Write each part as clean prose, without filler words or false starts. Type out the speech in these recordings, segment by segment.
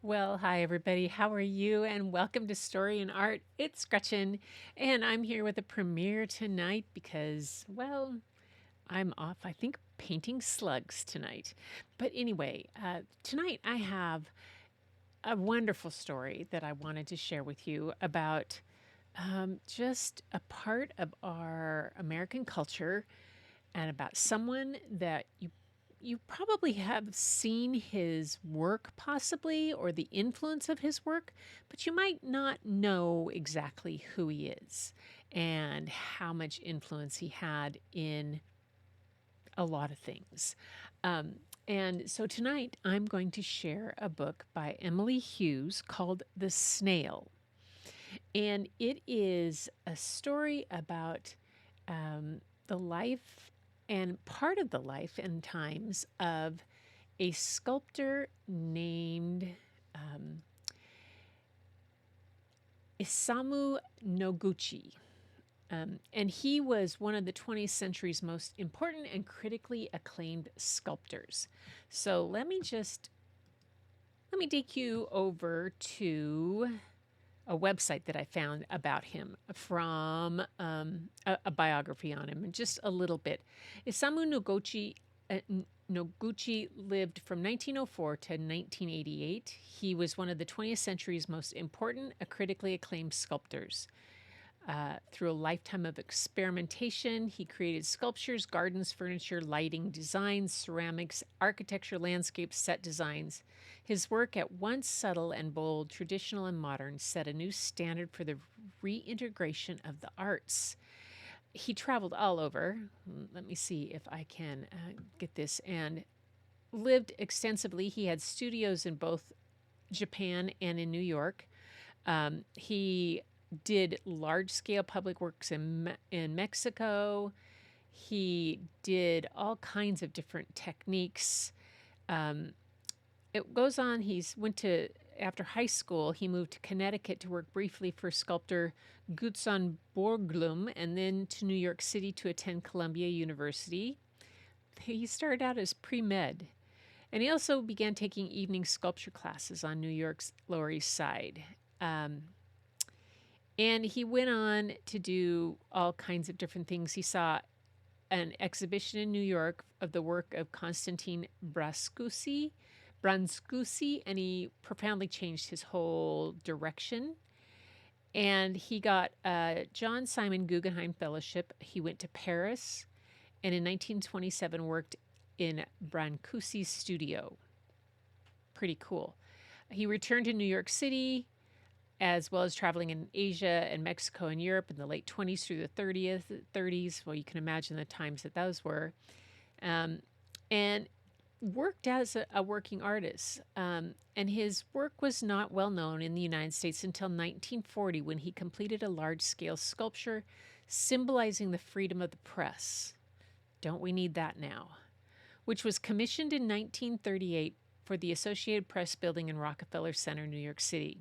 Well, hi everybody. How are you? And welcome to Story and Art. It's Gretchen, and I'm here with a premiere tonight because, well, I'm off, I think, painting slugs tonight. But anyway, tonight I have a wonderful story that I wanted to share with you about just a part of our American culture and about someone that you probably have seen his work possibly or the influence of his work, but you might not know exactly who he is and how much influence he had in a lot of things. Um, and so tonight I'm going to share a book by Emily Hughes called The Snail. And it is a story about the life and part of the life and times of a sculptor named um, Isamu Noguchi. And he was one of the 20th century's most important and critically acclaimed sculptors. So let me take you over to a website that I found about him from a biography on him, and just a little bit. Isamu uh, Noguchi lived from 1904 to 1988. He was one of the 20th century's most important, critically acclaimed sculptors. Through a lifetime of experimentation, he created sculptures, gardens, furniture, lighting, designs, ceramics, architecture, landscapes, set designs. His work, at once subtle and bold, traditional and modern, set a new standard for the reintegration of the arts. He traveled all over. Let me see if I can get this. And lived extensively. He had studios in both Japan and in New York. He did large scale public works in Mexico. He did all kinds of different techniques. Um, it goes on, after high school, he moved to Connecticut to work briefly for sculptor Gutzon Borglum and then to New York City to attend Columbia University. He started out as pre med. And he also began taking evening sculpture classes on New York's Lower East Side. Um, and he went on to do all kinds of different things. He saw an exhibition in New York of the work of Constantine Branscusi, and he profoundly changed his whole direction. And he got a John Simon Guggenheim Fellowship. He went to Paris, and in 1927 worked in Brancusi's studio. Pretty cool. He returned to New York City, as well as traveling in Asia and Mexico and Europe in the late 20s through the 30s. Well, you can imagine the times that those were. And worked as a working artist. And his work was not well known in the United States until 1940 when he completed a large scale sculpture symbolizing the freedom of the press. Don't we need that now? Which was commissioned in 1938 for the Associated Press building in Rockefeller Center, New York City.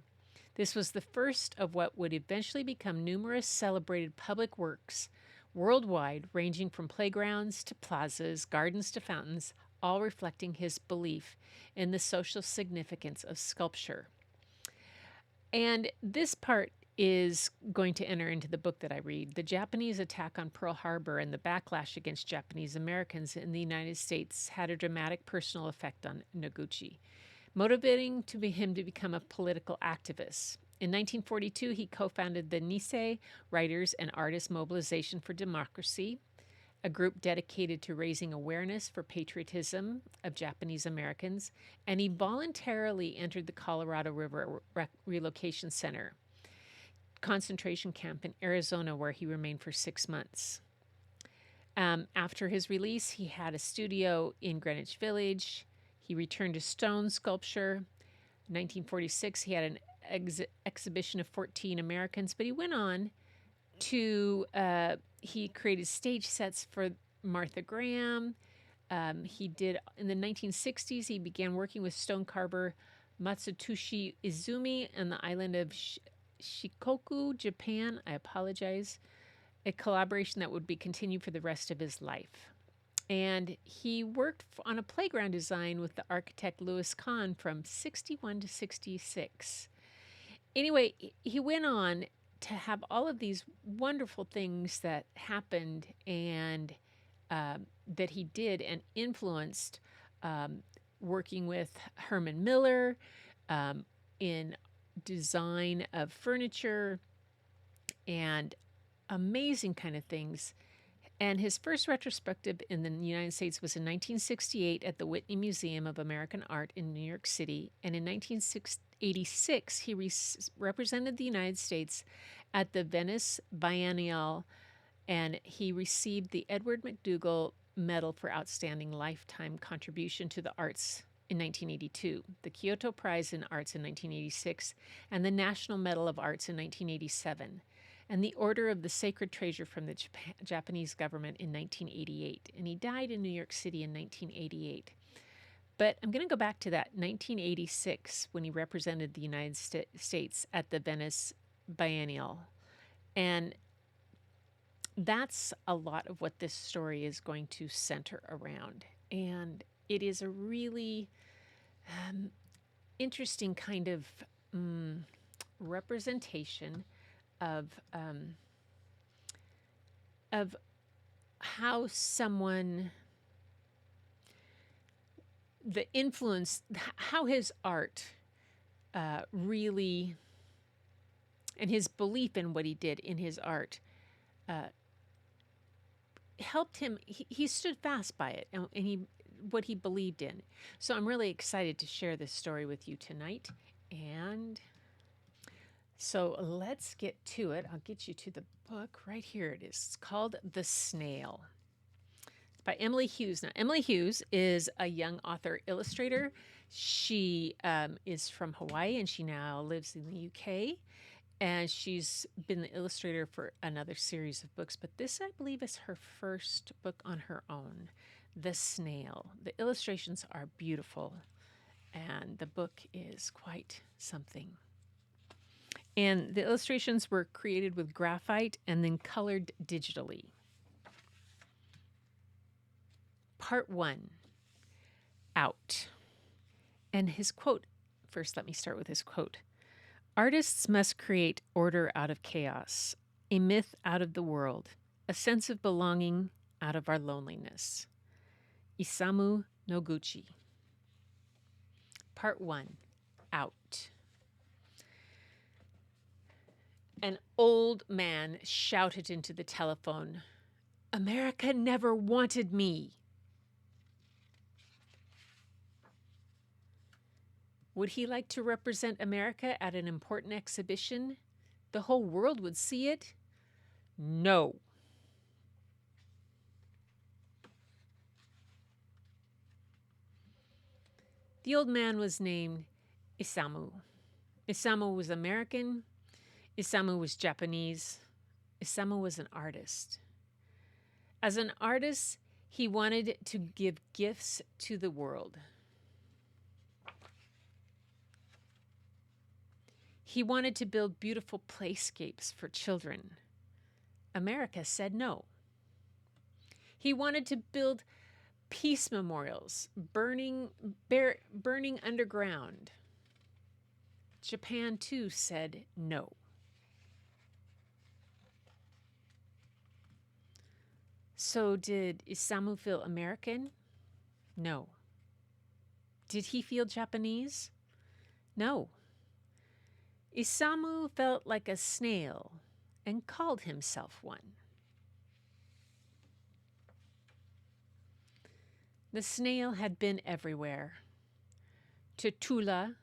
This was the first of what would eventually become numerous celebrated public works worldwide, ranging from playgrounds to plazas, gardens to fountains, all reflecting his belief in the social significance of sculpture. And this part is going to enter into the book that I read. The Japanese attack on Pearl Harbor and the backlash against Japanese Americans in the United States had a dramatic personal effect on Noguchi, motivating him to become a political activist. In 1942, he co founded the Nisei Writers and Artists Mobilization for Democracy, a group dedicated to raising awareness for patriotism of Japanese Americans, and he voluntarily entered the Colorado River Relocation Center concentration camp in Arizona, where he remained for 6 months. After his release, he had a studio in Greenwich Village. He returned to stone sculpture. In 1946, he had an exhibition of 14 Americans, but he went on to, he created stage sets for Martha Graham. He did, in the 1960s, he began working with stone carver Matsutoshi Izumi on the island of Shikoku, Japan. I apologize. A collaboration that would be continued for the rest of his life. And he worked on a playground design with the architect Louis Kahn from 61 to 66. Anyway, he went on to have all of these wonderful things that happened and that he did and influenced, um, working with Herman Miller in design of furniture and amazing kind of things. And his first retrospective in the United States was in 1968 at the Whitney Museum of American Art in New York City. And in 1986, he represented the United States at the Venice Biennial, and he received the Edward McDougall Medal for Outstanding Lifetime Contribution to the Arts in 1982, the Kyoto Prize in Arts in 1986, and the National Medal of Arts in 1987, and the Order of the Sacred Treasure from the Japanese government in 1988. And he died in New York City in 1988. But I'm going to go back to that 1986 when he represented the United States at the Venice Biennial. And that's a lot of what this story is going to center around. And it is a really interesting kind of representation of how someone, the influence, how his art really, and his belief in what he did in his art helped him. He stood fast by it, and he what he believed in. So I'm really excited to share this story with you tonight. And so let's get to it. I'll get you to the book right here. It is. It's called The Snail. It's by Emily Hughes. Now, Emily Hughes is a young author illustrator. She is from Hawaii, and she now lives in the UK. And she's been the illustrator for another series of books, but this, I believe, is her first book on her own, The Snail. The illustrations are beautiful, and the book is quite something. And the illustrations were created with graphite and then colored digitally. Part 1, Out. And his quote, first let me start with his quote. Artists must create order out of chaos, a myth out of the world, a sense of belonging out of our loneliness. Isamu Noguchi. Part 1, Out. An old man shouted into the telephone, "America never wanted me." Would he like to represent America at an important exhibition? The whole world would see it? No. The old man was named Isamu. Isamu was American. Isamu was Japanese. Isamu was an artist. As an artist, he wanted to give gifts to the world. He wanted to build beautiful playscapes for children. America said no. He wanted to build peace memorials, burning underground. Japan, too, said no. So did Isamu feel American? No. Did he feel Japanese? No. Isamu felt like a snail and called himself one. The snail had been everywhere. To Tula,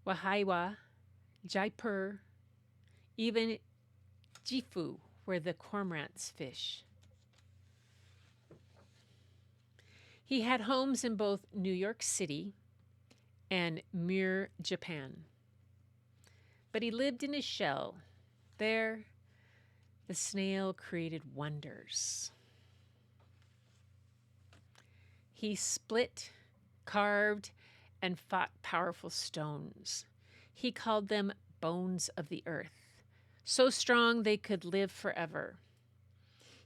Wahaiwa, Jaipur, even Gifu, where the cormorants fish. He had homes in both New York City and Muir, Japan. But he lived in his shell. There, the snail created wonders. He split, carved, and fought powerful stones. He called them bones of the earth, so strong they could live forever.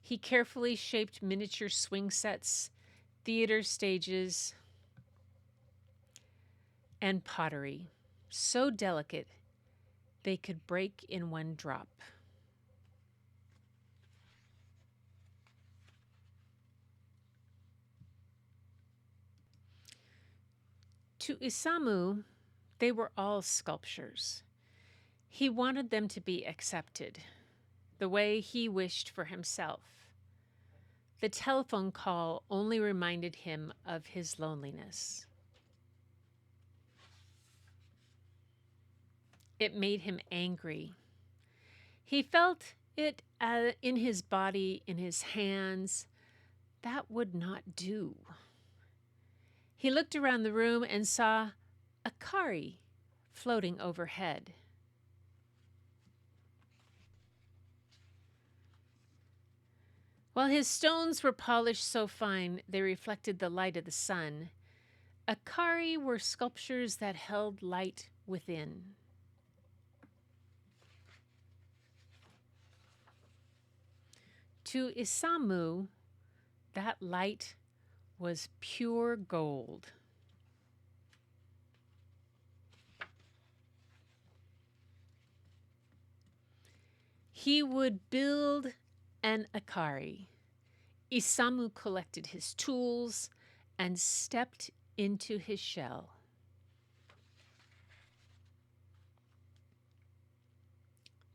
He carefully shaped miniature swing sets, theater stages, and pottery, so delicate they could break in one drop. To Isamu, they were all sculptures. He wanted them to be accepted, the way he wished for himself. The telephone call only reminded him of his loneliness. It made him angry. He felt it in his body, in his hands. That would not do. He looked around the room and saw a kari floating overhead. While his stones were polished so fine they reflected the light of the sun, akari were sculptures that held light within. To Isamu, that light was pure gold. He would build an akari. Isamu collected his tools and stepped into his shell.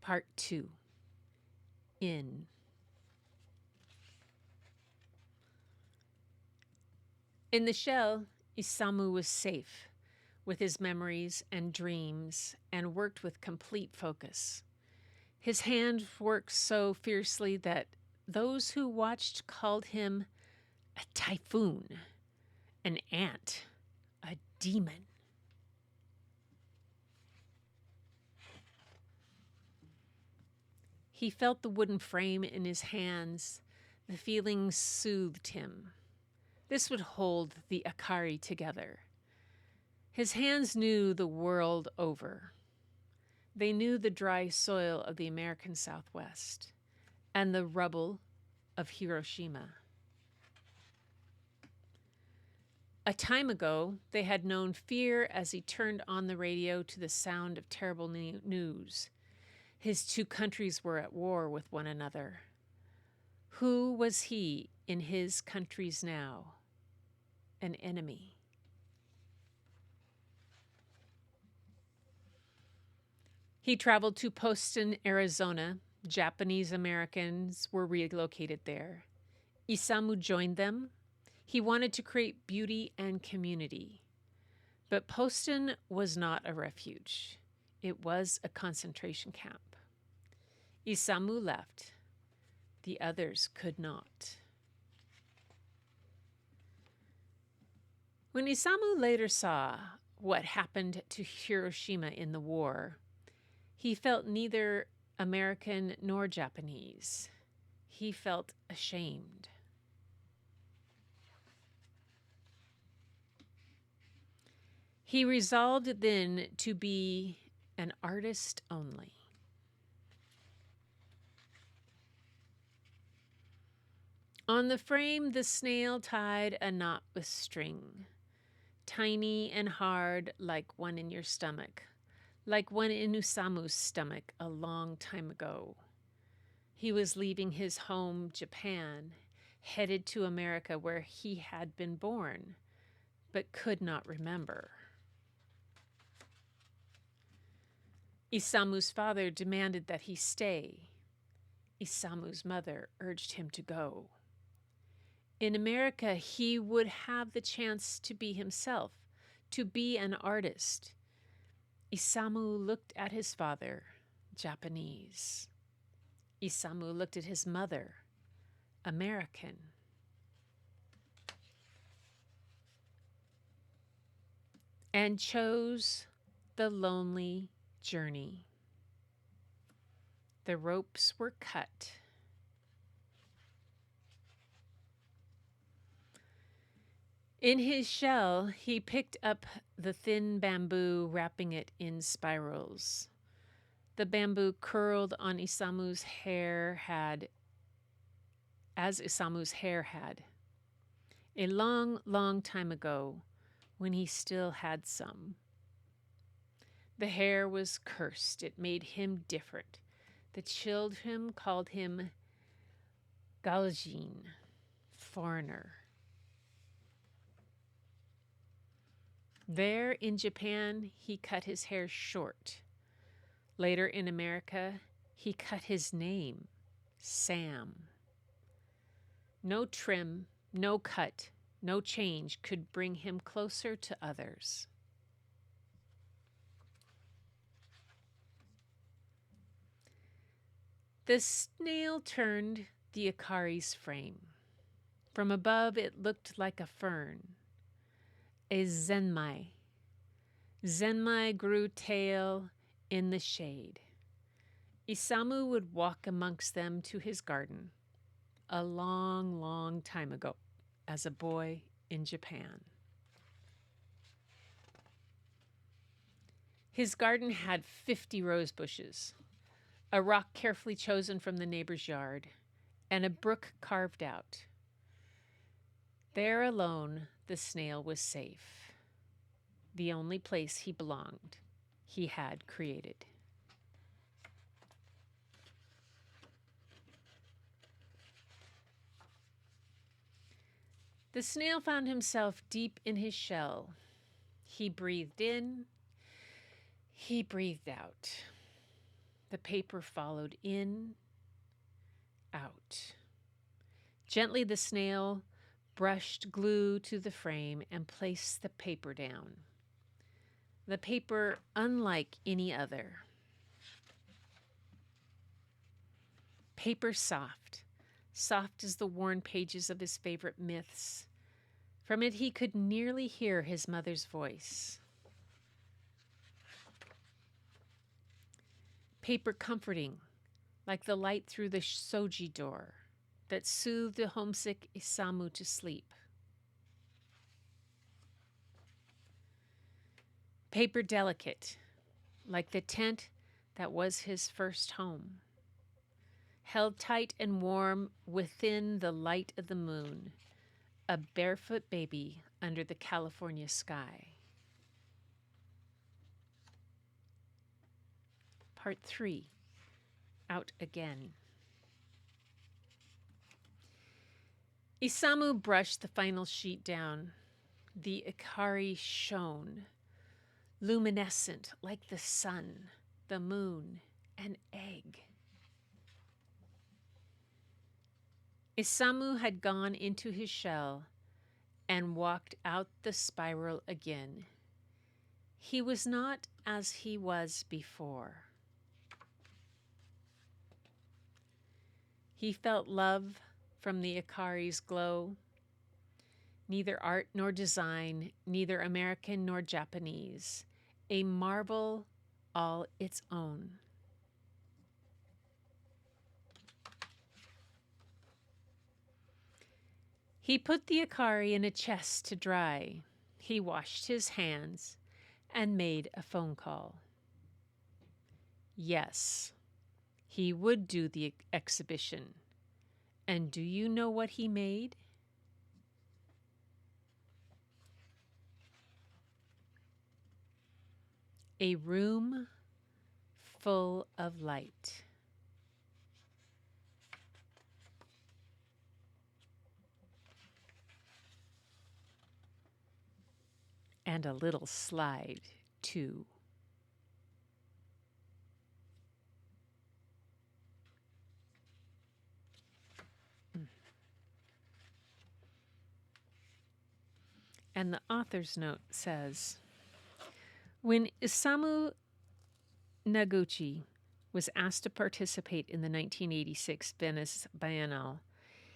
Part 2. In. In the shell, Isamu was safe with his memories and dreams and worked with complete focus. His hands worked so fiercely that those who watched called him a typhoon, an ant, a demon. He felt the wooden frame in his hands. The feeling soothed him. This would hold the akari together. His hands knew the world over. They knew the dry soil of the American Southwest and the rubble of Hiroshima. A time ago, they had known fear as he turned on the radio to the sound of terrible news. His two countries were at war with one another. Who was he in his countries now? An enemy. He traveled to Poston, Arizona. Japanese Americans were relocated there. Isamu joined them. He wanted to create beauty and community. But Poston was not a refuge. It was a concentration camp. Isamu left. The others could not. When Isamu later saw what happened to Hiroshima in the war, he felt neither American nor Japanese. He felt ashamed. He resolved then to be an artist only. On the frame, the snail tied a knot with string, tiny and hard like one in your stomach, like one in Isamu's stomach a long time ago. He was leaving his home, Japan, headed to America where he had been born, but could not remember. Isamu's father demanded that he stay. Isamu's mother urged him to go. In America, he would have the chance to be himself, to be an artist. Isamu looked at his father, Japanese. Isamu looked at his mother, American. And chose the lonely journey. The ropes were cut. In his shell, he picked up the thin bamboo, wrapping it in spirals. The bamboo curled on Isamu's hair had as Isamu's hair had. A long, long time ago, when he still had some. The hair was cursed. It made him different. The children called him Galjin, foreigner. There in Japan, he cut his hair short. Later in America, he cut his name, Sam. No trim, no cut, no change could bring him closer to others. The snail turned the Akari's frame. From above, it looked like a fern, a zenmai. Zenmai grew tail in the shade. Isamu would walk amongst them to his garden a long, long time ago as a boy in Japan. His garden had 50 rose bushes, a rock carefully chosen from the neighbor's yard, and a brook carved out. There alone the snail was safe, the only place he belonged, he had created. The snail found himself deep in his shell. He breathed in, he breathed out. The paper followed in, out. Gently the snail brushed glue to the frame and placed the paper down. The paper unlike any other. Paper soft, soft as the worn pages of his favorite myths. From it he could nearly hear his mother's voice. Paper comforting, like the light through the soji door that soothed the homesick Isamu to sleep. Paper delicate, like the tent that was his first home, held tight and warm within the light of the moon, a barefoot baby under the California sky. Part 3, out again. Isamu brushed the final sheet down. The Akari shone, luminescent like the sun, the moon, an egg. Isamu had gone into his shell and walked out the spiral again. He was not as he was before. He felt love from the Akari's glow. Neither art nor design, neither American nor Japanese. A marvel all its own. He put the Akari in a chest to dry. He washed his hands and made a phone call. Yes, he would do the exhibition. And do you know what he made? A room full of light. And a little slide, too. And the author's note says, when Isamu Noguchi was asked to participate in the 1986 Venice Biennale,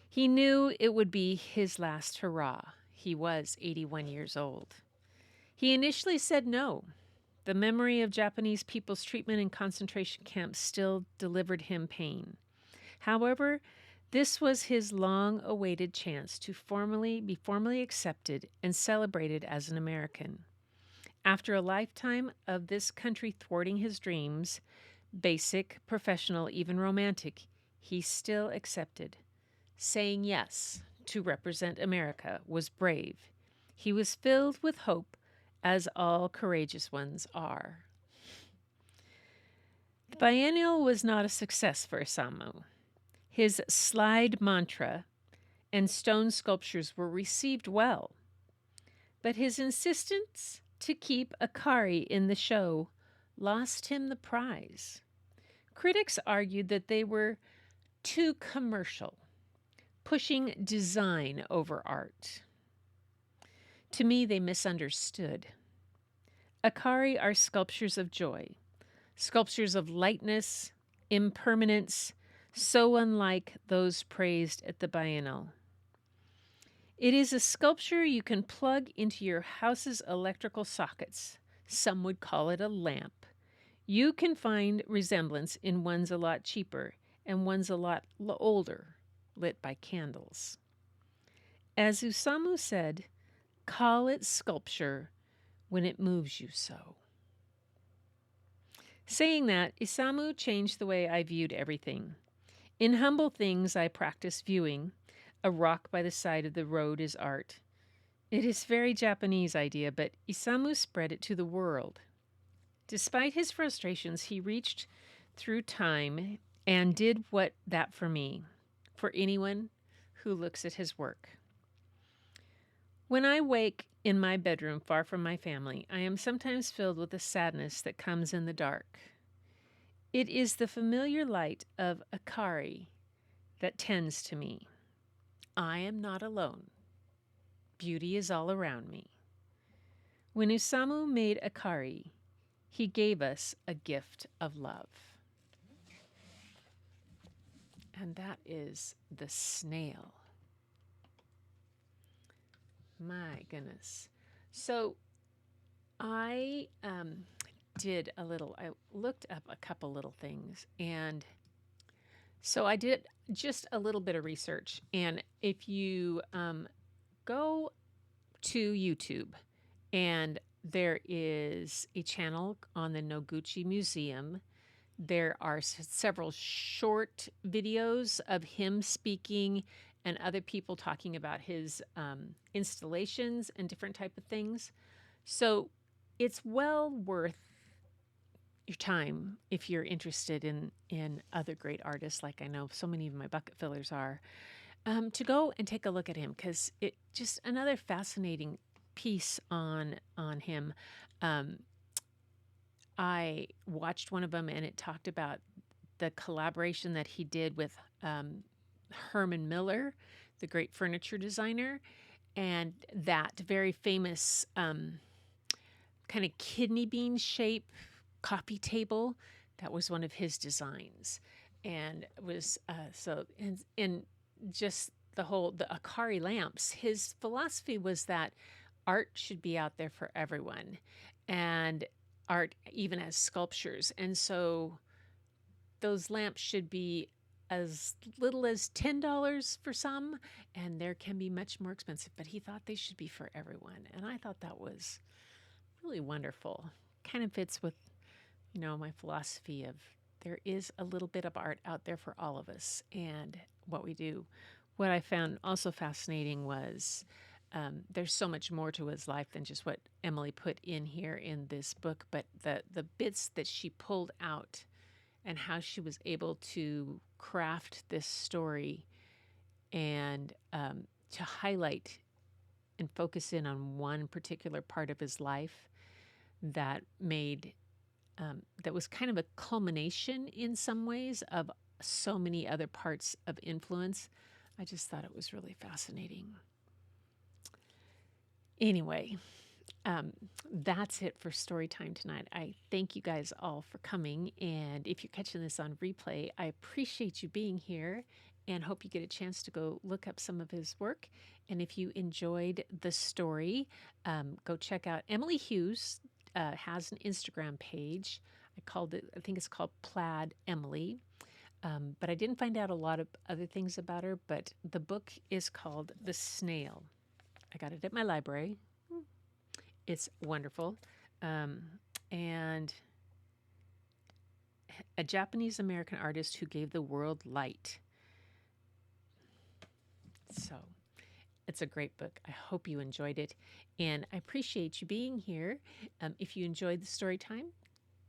he knew it would be his last hurrah. He was 81 years old. He initially said no. The memory of Japanese people's treatment in concentration camps still delivered him pain. However, this was his long-awaited chance to be formally accepted and celebrated as an American. After a lifetime of this country thwarting his dreams, basic, professional, even romantic, he still accepted, Saying yes to represent America was brave. He was filled with hope, as all courageous ones are. The biennial was not a success for Isamu. His slide mantra and stone sculptures were received well, but his insistence to keep Akari in the show lost him the prize. Critics argued that they were too commercial, pushing design over art. To me, they misunderstood. Akari are sculptures of joy, sculptures of lightness, impermanence, so unlike those praised at the Biennial. It is a sculpture you can plug into your house's electrical sockets. Some would call it a lamp. You can find resemblance in ones a lot cheaper and ones a lot older, lit by candles. As Isamu said, call it sculpture when it moves you so. Saying that, Isamu changed the way I viewed everything. In humble things, I practice viewing. A rock by the side of the road is art. It is a very Japanese idea, but Isamu spread it to the world. Despite his frustrations, he reached through time and did that for me, for anyone who looks at his work. When I wake in my bedroom far from my family, I am sometimes filled with a sadness that comes in the dark. It is the familiar light of Akari that tends to me. I am not alone. Beauty is all around me. When Isamu made Akari, he gave us a gift of love. And that is the snail. My goodness. So I I looked up a couple little things. And so I did just a little bit of research. And if you go to YouTube, and there is a channel on the Noguchi Museum. There are several short videos of him speaking and other people talking about his installations and different type of things. So it's well worth your time if you're interested in other great artists, like I know so many of my bucket fillers are, to go and take a look at him, because it just another fascinating piece on him. I watched one of them, and it talked about the collaboration that he did with Herman Miller, the great furniture designer, and that very famous kind of kidney bean shape coffee table. That was one of his designs, and it was and just the Akari lamps. His philosophy was that art should be out there for everyone, and art even as sculptures. And so those lamps should be as little as $10 for some, and there can be much more expensive, but he thought they should be for everyone. And I thought that was really wonderful. Kind of fits with, my philosophy of there is a little bit of art out there for all of us and what we do. What I found also fascinating was there's so much more to his life than just what Emily put in here in this book, but the bits that she pulled out and how she was able to craft this story and to highlight and focus in on one particular part of his life that that was kind of a culmination in some ways of so many other parts of influence. I just thought it was really fascinating. Anyway, that's it for story time tonight. I thank you guys all for coming. And if you're catching this on replay, I appreciate you being here and hope you get a chance to go look up some of his work. And if you enjoyed the story, go check out Emily Hughes has an Instagram page. I think it's called Plaid Emily. But I didn't find out a lot of other things about her, but the book is called The Snail. I got it at my library. It's wonderful. And a Japanese American artist who gave the world light. So it's a great book. I hope you enjoyed it. And I appreciate you being here. If you enjoyed the story time,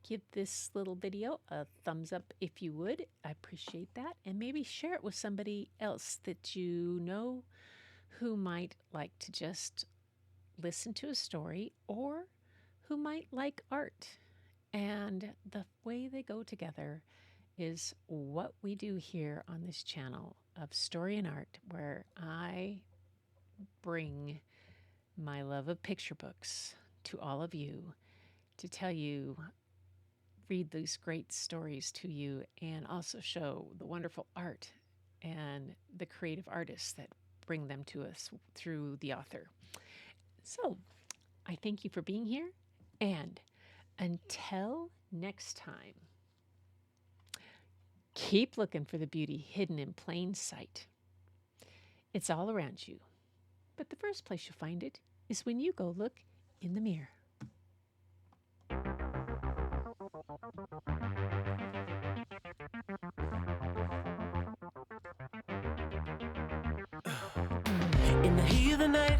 give this little video a thumbs up if you would. I appreciate that. And maybe share it with somebody else that you know who might like to just listen to a story or who might like art. And the way they go together is what we do here on this channel of Story and Art, where I bring my love of picture books to all of you to tell you, read these great stories to you, and also show the wonderful art and the creative artists that bring them to us through the author. So I thank you for being here. And until next time, keep looking for the beauty hidden in plain sight. It's all around you. But the first place you'll find it is when you go look in the mirror. In the heat of the night,